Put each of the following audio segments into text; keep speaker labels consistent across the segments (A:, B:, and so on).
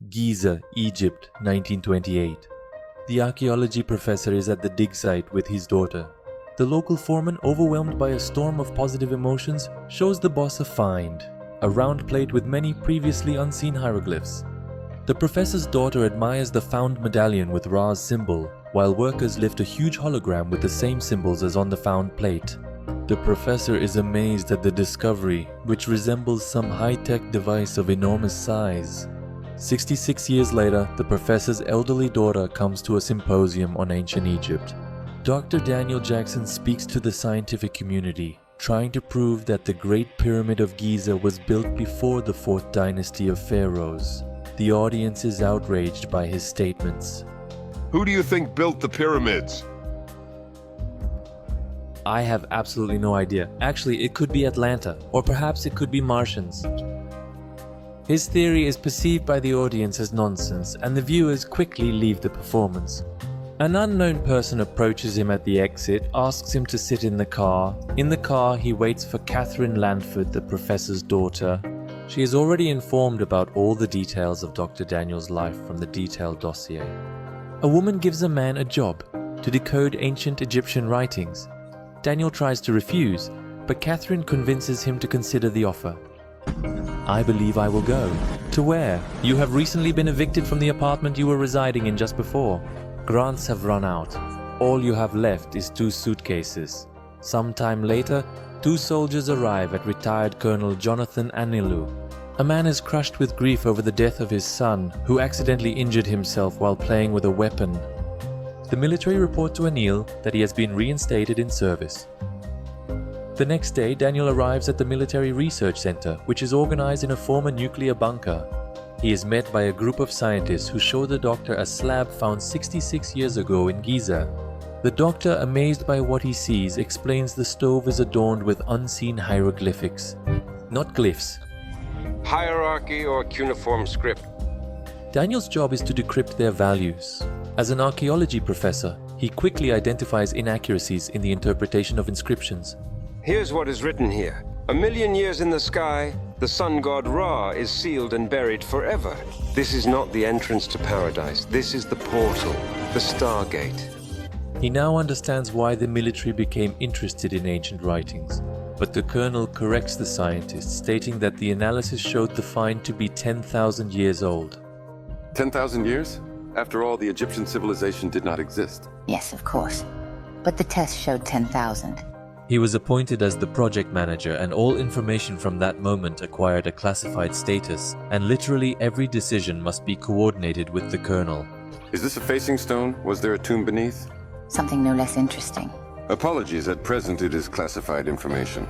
A: Giza, Egypt, 1928. The archaeology professor is at the dig site with his daughter. The local foreman, overwhelmed by a storm of positive emotions, shows the boss a find, a round plate with many previously unseen hieroglyphs. The professor's daughter admires the found medallion with Ra's symbol, while workers lift a huge hologram with the same symbols as on the found plate. The professor is amazed at the discovery, which resembles some high-tech device of enormous size. 66 years later, the professor's elderly daughter comes to a symposium on ancient Egypt. Dr. Daniel Jackson speaks to the scientific community, trying to prove that the Great Pyramid of Giza was built before the 4th dynasty of pharaohs. The audience is outraged by his statements.
B: Who do you think built the pyramids?
A: I have absolutely no idea. Actually, it could be Atlanta, or perhaps it could be Martians. His theory is perceived by the audience as nonsense, and the viewers quickly leave the performance. An unknown person approaches him at the exit, asks him to sit in the car. In the car, he waits for Catherine Lanford, the professor's daughter. She is already informed about all the details of Dr. Daniel's life from the detailed dossier. A woman gives a man a job to decode ancient Egyptian writings. Daniel tries to refuse, but Catherine convinces him to consider the offer. I believe I will go. To where? You have recently been evicted from the apartment you were residing in just before. Grants have run out. All you have left is 2 suitcases. Sometime later, 2 soldiers arrive at retired Colonel Jonathan Anilu. A man is crushed with grief over the death of his son, who accidentally injured himself while playing with a weapon. The military report to Anil that he has been reinstated in service. The next day, Daniel arrives at the Military Research Center, which is organized in a former nuclear bunker. He is met by a group of scientists who show the doctor a slab found 66 years ago in Giza. The doctor, amazed by what he sees, explains the stove is adorned with unseen hieroglyphics, not glyphs.
C: Hierarchy or cuneiform script.
A: Daniel's job is to decrypt their values. As an archaeology professor, he quickly identifies inaccuracies in the interpretation of inscriptions.
C: Here's what is written here. 1,000,000 years in the sky, the sun god Ra is sealed and buried forever. This is not the entrance to paradise. This is the portal, the stargate.
A: He now understands why the military became interested in ancient writings. But the colonel corrects the scientist, stating that the analysis showed the find to be 10,000 years old.
D: 10,000 years? After all, the Egyptian civilization did not exist.
E: Yes, of course. But the test showed 10,000.
A: He was appointed as the project manager, and all information from that moment acquired a classified status, and literally every decision must be coordinated with the colonel.
D: Is this a facing stone? Was there a tomb beneath?
E: Something no less interesting.
D: Apologies, at present it is classified information.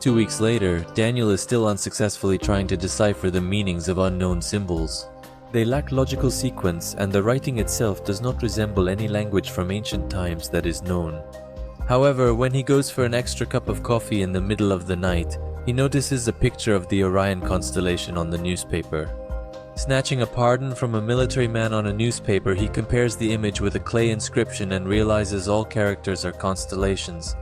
A: 2 weeks later, Daniel is still unsuccessfully trying to decipher the meanings of unknown symbols. They lack logical sequence, and the writing itself does not resemble any language from ancient times that is known. However, when he goes for an extra cup of coffee in the middle of the night, he notices a picture of the Orion constellation on the newspaper. Snatching a pardon from a military man on a newspaper, he compares the image with a clay inscription and realizes all characters are constellations.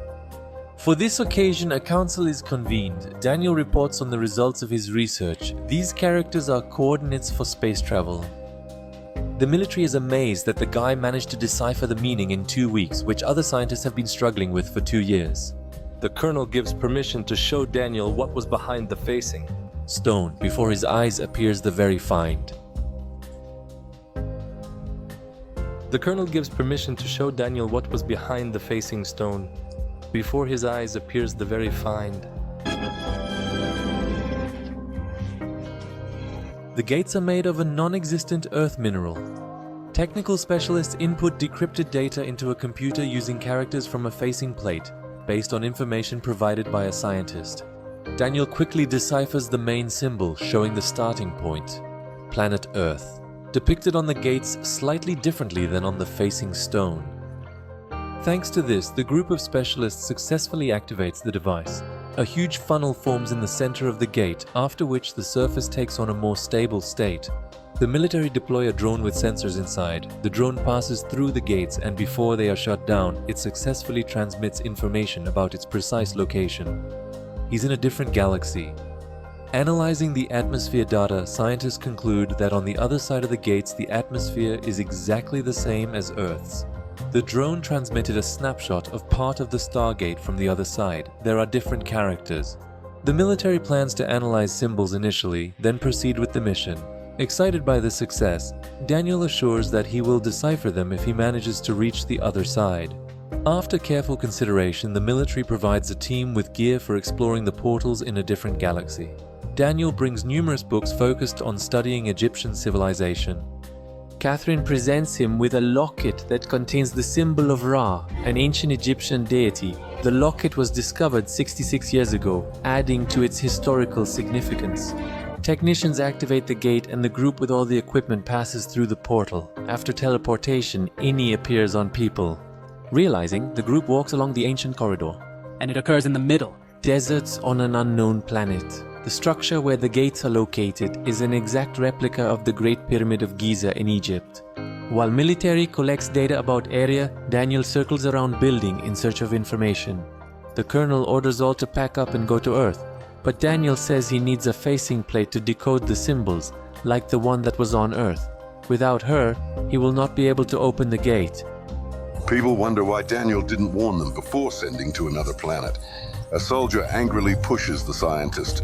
A: For this occasion, a council is convened. Daniel reports on the results of his research. These characters are coordinates for space travel. The military is amazed that the guy managed to decipher the meaning in 2 weeks, which other scientists have been struggling with for 2 years. The colonel gives permission to show Daniel what was behind the facing stone. Before his eyes appears the very find. The colonel gives permission to show Daniel what was behind the facing stone. Before his eyes appears the very find. The gates are made of a non-existent earth mineral. Technical specialists input decrypted data into a computer using characters from a facing plate, based on information provided by a scientist. Daniel quickly deciphers the main symbol, showing the starting point, planet Earth, depicted on the gates slightly differently than on the facing stone. Thanks to this, the group of specialists successfully activates the device. A huge funnel forms in the center of the gate, after which the surface takes on a more stable state. The military deploy a drone with sensors inside. The drone passes through the gates, and before they are shut down, it successfully transmits information about its precise location. He's in a different galaxy. Analyzing the atmosphere data, scientists conclude that on the other side of the gates, the atmosphere is exactly the same as Earth's. The drone transmitted a snapshot of part of the Stargate from the other side. There are different characters. The military plans to analyze symbols initially, then proceed with the mission. Excited by the success, Daniel assures that he will decipher them if he manages to reach the other side. After careful consideration, the military provides a team with gear for exploring the portals in a different galaxy. Daniel brings numerous books focused on studying Egyptian civilization. Catherine presents him with a locket that contains the symbol of Ra, an ancient Egyptian deity. The locket was discovered 66 years ago, adding to its historical significance. Technicians activate the gate and the group with all the equipment passes through the portal. After teleportation, Inni appears on people. Realizing, the group walks along the ancient corridor.
F: And it occurs in the middle.
A: Deserts on an unknown planet. The structure where the gates are located is an exact replica of the Great Pyramid of Giza in Egypt. While military collects data about area, Daniel circles around building in search of information. The colonel orders all to pack up and go to Earth, but Daniel says he needs a facing plate to decode the symbols, like the one that was on Earth. Without her, he will not be able to open the gate.
B: People wonder why Daniel didn't warn them before sending to another planet. A soldier angrily pushes the scientist.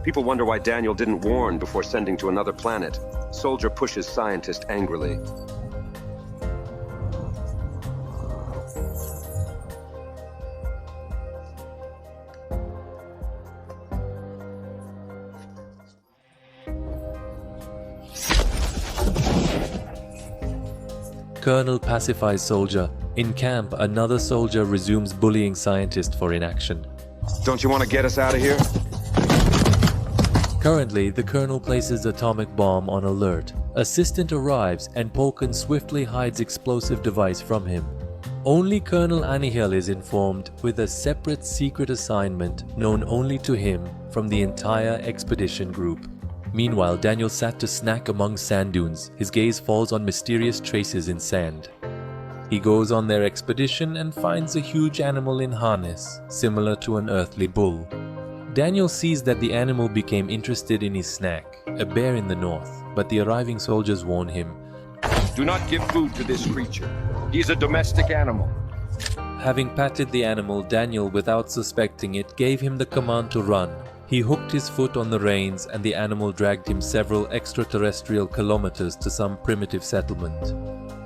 C: People wonder why Daniel didn't warn before sending to another planet. Soldier pushes scientist angrily.
A: Colonel pacifies soldier. In camp, another soldier resumes bullying scientist for inaction.
C: Don't you want to get us out of here?
A: Currently, the colonel places atomic bomb on alert. Assistant arrives and Polkan swiftly hides explosive device from him. Only Colonel Anihil is informed with a separate secret assignment known only to him from the entire expedition group. Meanwhile, Daniel sat to snack among sand dunes. His gaze falls on mysterious traces in sand. He goes on their expedition and finds a huge animal in harness, similar to an earthly bull. Daniel sees that the animal became interested in his snack, a bear in the north, but the arriving soldiers warn him.
G: Do not give food to this creature. He is a domestic animal.
A: Having patted the animal, Daniel, without suspecting it, gave him the command to run. He hooked his foot on the reins and the animal dragged him several extraterrestrial kilometers to some primitive settlement.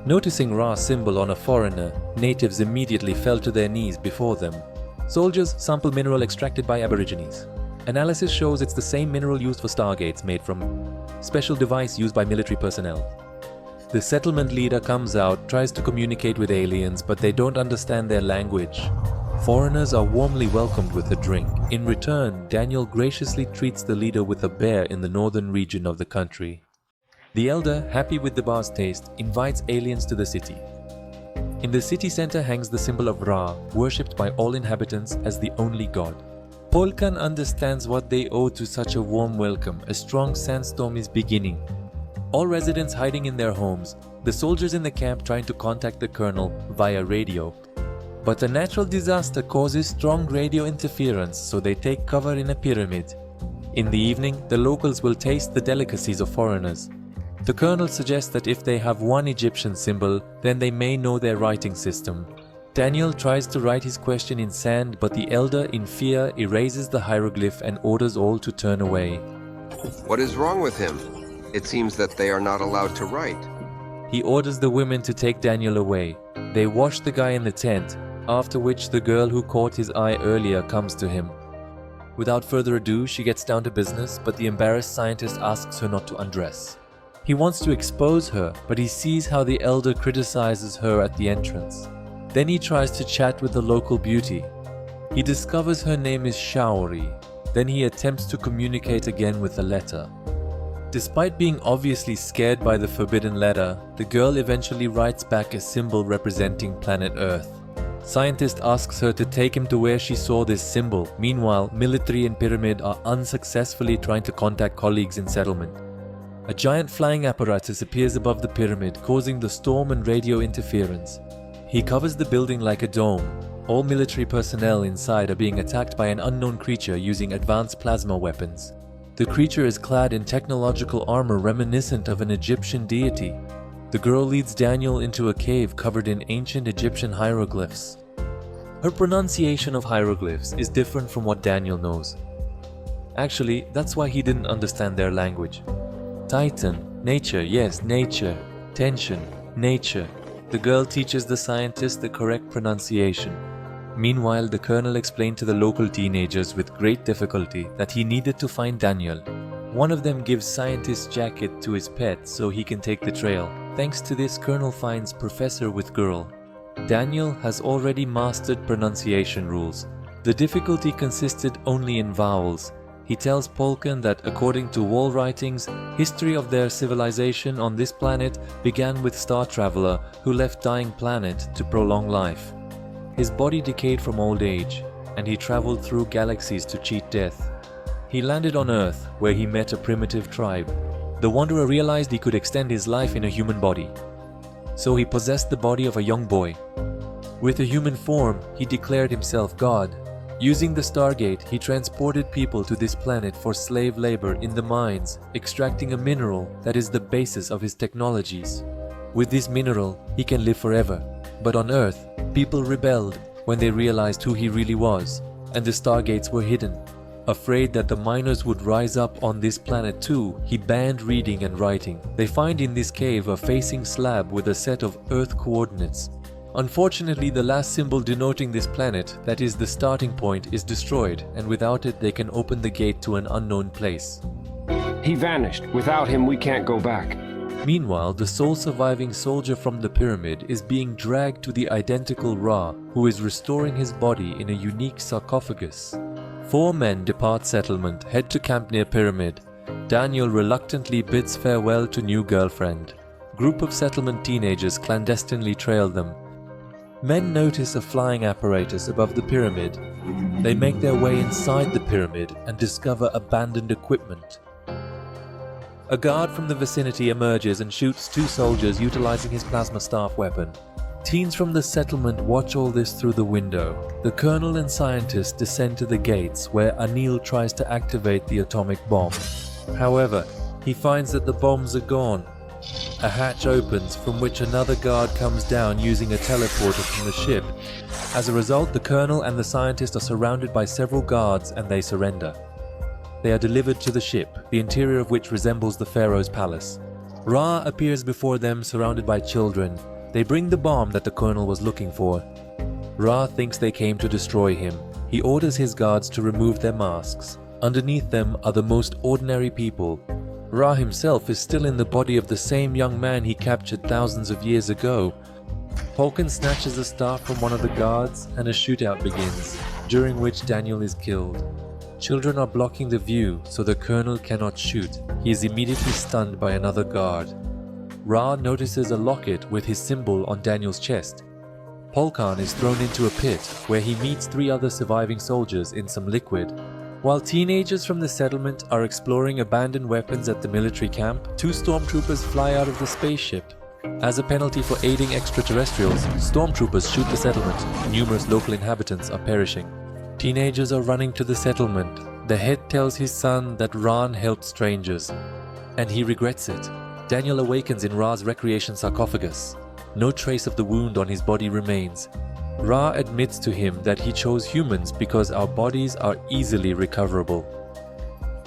A: Noticing Ra's symbol on a foreigner, natives immediately fell to their knees before them. Soldiers sample mineral extracted by Aborigines. Analysis shows it's the same mineral used for stargates made from special device used by military personnel. The settlement leader comes out, tries to communicate with aliens, but they don't understand their language. Foreigners are warmly welcomed with a drink. In return, Daniel graciously treats the leader with a bear in the northern region of the country. The elder, happy with the bar's taste, invites aliens to the city. In the city center hangs the symbol of Ra, worshipped by all inhabitants as the only god. Polkan understands what they owe to such a warm welcome. A strong sandstorm is beginning. All residents hiding in their homes, the soldiers in the camp trying to contact the colonel via radio. But a natural disaster causes strong radio interference, so they take cover in a pyramid. In the evening, the locals will taste the delicacies of foreigners. The colonel suggests that if they have one Egyptian symbol, then they may know their writing system. Daniel tries to write his question in sand, but the elder, in fear, erases the hieroglyph and orders all to turn away.
C: What is wrong with him? It seems that they are not allowed to write.
A: He orders the women to take Daniel away. They wash the guy in the tent, after which the girl who caught his eye earlier comes to him. Without further ado, she gets down to business, but the embarrassed scientist asks her not to undress. He wants to expose her, but he sees how the elder criticizes her at the entrance. Then he tries to chat with the local beauty. He discovers her name is Shaori. Then he attempts to communicate again with a letter. Despite being obviously scared by the forbidden letter, the girl eventually writes back a symbol representing planet Earth. Scientist asks her to take him to where she saw this symbol. Meanwhile, military and pyramid are unsuccessfully trying to contact colleagues in settlement. A giant flying apparatus appears above the pyramid, causing the storm and radio interference. He covers the building like a dome. All military personnel inside are being attacked by an unknown creature using advanced plasma weapons. The creature is clad in technological armor reminiscent of an Egyptian deity. The girl leads Daniel into a cave covered in ancient Egyptian hieroglyphs. Her pronunciation of hieroglyphs is different from what Daniel knows. Actually, that's why he didn't understand their language. Titan, nature, yes, nature. Tension, nature. The girl teaches the scientist the correct pronunciation. Meanwhile, the colonel explained to the local teenagers with great difficulty that he needed to find Daniel. One of them gives scientist's jacket to his pet so he can take the trail. Thanks to this, Colonel finds professor with girl. Daniel has already mastered pronunciation rules. The difficulty consisted only in vowels. He tells Polkan that according to wall writings, history of their civilization on this planet began with star traveler who left dying planet to prolong life. His body decayed from old age, and he traveled through galaxies to cheat death. He landed on Earth, where he met a primitive tribe. The wanderer realized he could extend his life in a human body. So he possessed the body of a young boy. With a human form, he declared himself God. Using the Stargate, he transported people to this planet for slave labor in the mines, extracting a mineral that is the basis of his technologies. With this mineral, he can live forever. But on Earth, people rebelled when they realized who he really was, and the Stargates were hidden. Afraid that the miners would rise up on this planet too, he banned reading and writing. They find in this cave a facing slab with a set of Earth coordinates. Unfortunately, the last symbol denoting this planet, that is the starting point, is destroyed, and without it they can open the gate to an unknown place.
C: He vanished. Without him, we can't go back.
A: Meanwhile, the sole surviving soldier from the pyramid is being dragged to the identical Ra, who is restoring his body in a unique sarcophagus. 4 men depart settlement, head to camp near pyramid. Daniel reluctantly bids farewell to new girlfriend. Group of settlement teenagers clandestinely trail them. Men notice a flying apparatus above the pyramid. They make their way inside the pyramid and discover abandoned equipment. A guard from the vicinity emerges and shoots 2 soldiers utilizing his plasma staff weapon. Teens from the settlement watch all this through the window. The colonel and scientists descend to the gates where Anil tries to activate the atomic bomb. However, he finds that the bombs are gone. A hatch opens from which another guard comes down using a teleporter from the ship. As a result, the colonel and the scientist are surrounded by several guards and they surrender. They are delivered to the ship, the interior of which resembles the pharaoh's palace. Ra appears before them surrounded by children. They bring the bomb that the colonel was looking for. Ra thinks they came to destroy him. He orders his guards to remove their masks. Underneath them are the most ordinary people. Ra himself is still in the body of the same young man he captured thousands of years ago. Polkan snatches a staff from one of the guards and a shootout begins, during which Daniel is killed. Children are blocking the view, so the colonel cannot shoot. He is immediately stunned by another guard. Ra notices a locket with his symbol on Daniel's chest. Polkan is thrown into a pit, where he meets 3 other surviving soldiers in some liquid. While teenagers from the settlement are exploring abandoned weapons at the military camp, 2 stormtroopers fly out of the spaceship. As a penalty for aiding extraterrestrials, stormtroopers shoot the settlement. Numerous local inhabitants are perishing. Teenagers are running to the settlement. The head tells his son that Ran helped strangers, and he regrets it. Daniel awakens in Ra's recreation sarcophagus. No trace of the wound on his body remains. Ra admits to him that he chose humans because our bodies are easily recoverable.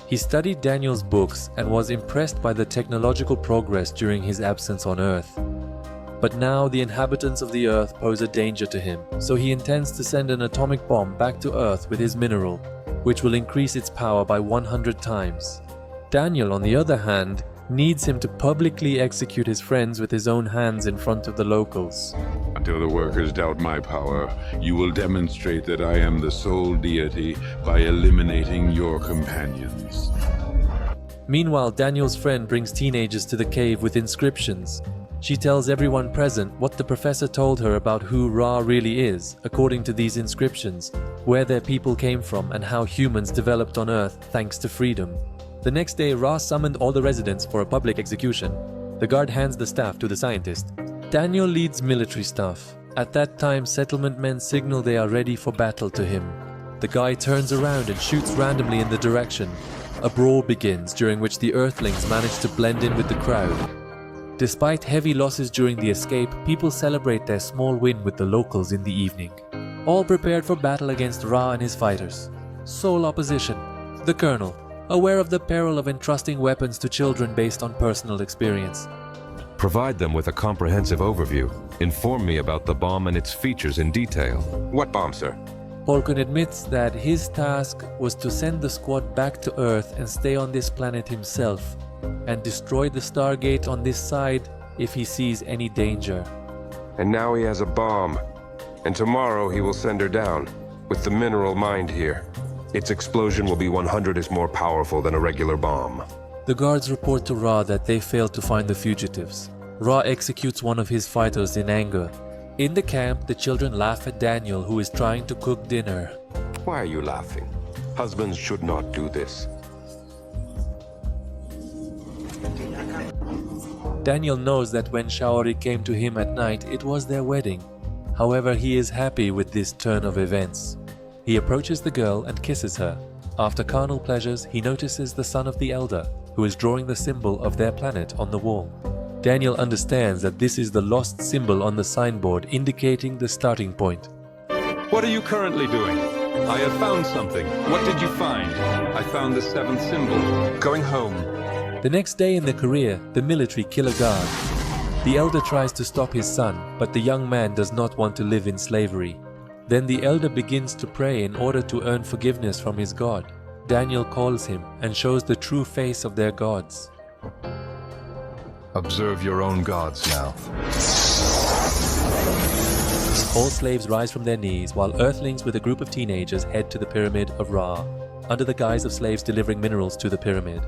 A: He studied Daniel's books and was impressed by the technological progress during his absence on Earth. But now the inhabitants of the Earth pose a danger to him, so he intends to send an atomic bomb back to Earth with his mineral, which will increase its power by 100 times. Daniel, on the other hand, needs him to publicly execute his friends with his own hands in front of the locals.
F: Until the workers doubt my power, you will demonstrate that I am the sole deity by eliminating your companions.
A: Meanwhile, Daniel's friend brings teenagers to the cave with inscriptions. She tells everyone present what the professor told her about who Ra really is, according to these inscriptions, where their people came from and how humans developed on Earth thanks to freedom. The next day, Ra summoned all the residents for a public execution. The guard hands the staff to the scientist. Daniel leads military staff. At that time, settlement men signal they are ready for battle to him. The guy turns around and shoots randomly in the direction. a brawl begins during which the Earthlings manage to blend in with the crowd. Despite heavy losses during the escape, people celebrate their small win with the locals in the evening. All prepared for battle against Ra and his fighters. Sole opposition, the Colonel, aware of the peril of entrusting weapons to children based on personal experience.
H: Provide them with a comprehensive overview. Inform me about the bomb and its features in detail.
C: What bomb, sir?
A: Falcon admits that his task was to send the squad back to Earth and stay on this planet himself, and destroy the Stargate on this side if he sees any danger.
C: And now he has a bomb. And tomorrow he will send her down, with the mineral mined here. Its explosion will be 100 more powerful than a regular bomb.
A: The guards report to Ra that they failed to find the fugitives. Ra executes one of his fighters in anger. In the camp, the children laugh at Daniel, who is trying to cook dinner.
C: Why are you laughing? Husbands should not do this.
A: Daniel knows that when Shaori came to him at night, it was their wedding. However, he is happy with this turn of events. He approaches the girl and kisses her. After carnal pleasures, he notices the son of the elder, who is drawing the symbol of their planet on the wall. Daniel understands that this is the lost symbol on the signboard indicating the starting point.
I: What are you currently doing? I have found something. What did you find? I found the seventh symbol. Going home.
A: The next day in the career, the military kill a guard. The elder tries to stop his son, but the young man does not want to live in slavery. Then the elder begins to pray in order to earn forgiveness from his god. Daniel calls him and shows the true face of their gods.
I: Observe your own gods now.
A: All slaves rise from their knees while Earthlings with a group of teenagers head to the Pyramid of Ra, under the guise of slaves delivering minerals to the pyramid.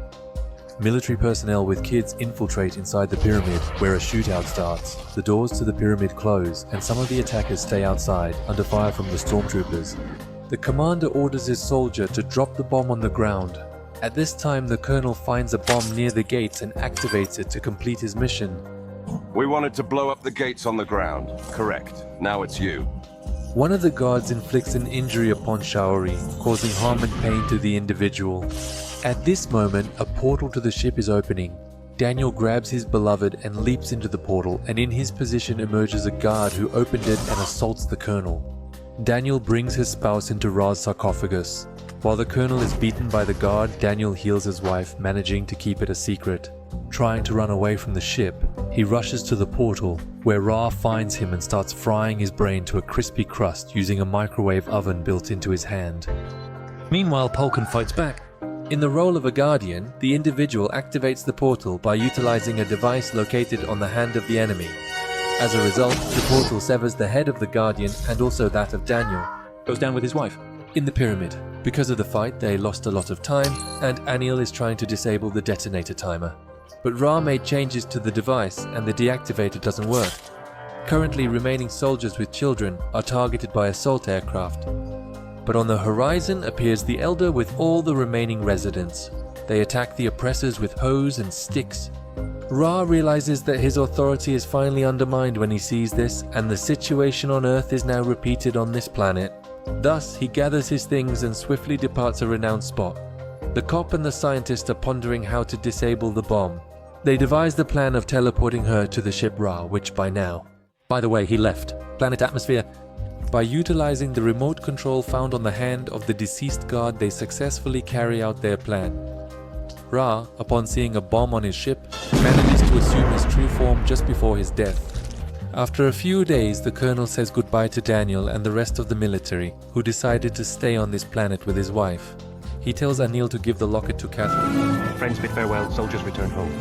A: Military personnel with kids infiltrate inside the pyramid, where a shootout starts. The doors to the pyramid close, and some of the attackers stay outside, under fire from the stormtroopers. The commander orders his soldier to drop the bomb on the ground. At this time, the colonel finds a bomb near the gates and activates it to complete his mission.
G: We wanted to blow up the gates on the ground. Correct. Now it's you.
A: One of the guards inflicts an injury upon Shaori, causing harm and pain to the individual. At this moment, a portal to the ship is opening. Daniel grabs his beloved and leaps into the portal, and in his position emerges a guard who opened it and assaults the colonel. Daniel brings his spouse into Ra's sarcophagus. While the colonel is beaten by the guard, Daniel heals his wife, managing to keep it a secret. Trying to run away from the ship, he rushes to the portal, where Ra finds him and starts frying his brain to a crispy crust using a microwave oven built into his hand. Meanwhile, Polkan fights back. In the role of a guardian, the individual activates the portal by utilizing a device located on the hand of the enemy. As a result, the portal severs the head of the guardian and also that of Daniel. Goes down with his wife. In the pyramid. Because of the fight, they lost a lot of time, and Anil is trying to disable the detonator timer. But Ra made changes to the device, and the deactivator doesn't work. Currently, remaining soldiers with children are targeted by assault aircraft. But on the horizon appears the Elder with all the remaining residents. They attack the oppressors with hoes and sticks. Ra realizes that his authority is finally undermined when he sees this, and the situation on Earth is now repeated on this planet. Thus, he gathers his things and swiftly departs a renowned spot. The cop and the scientist are pondering how to disable the bomb. They devise the plan of teleporting her to the ship Ra, which by now... By the way, he left. Planet atmosphere. By utilizing the remote control found on the hand of the deceased guard, they successfully carry out their plan. Ra, upon seeing a bomb on his ship, manages to assume his true form just before his death. After a few days, the colonel says goodbye to Daniel and the rest of the military, who decided to stay on this planet with his wife. He tells Anil to give the locket to Catherine.
J: Friends bid farewell, soldiers return home.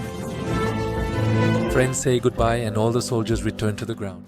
A: Friends say goodbye and all the soldiers return to the ground.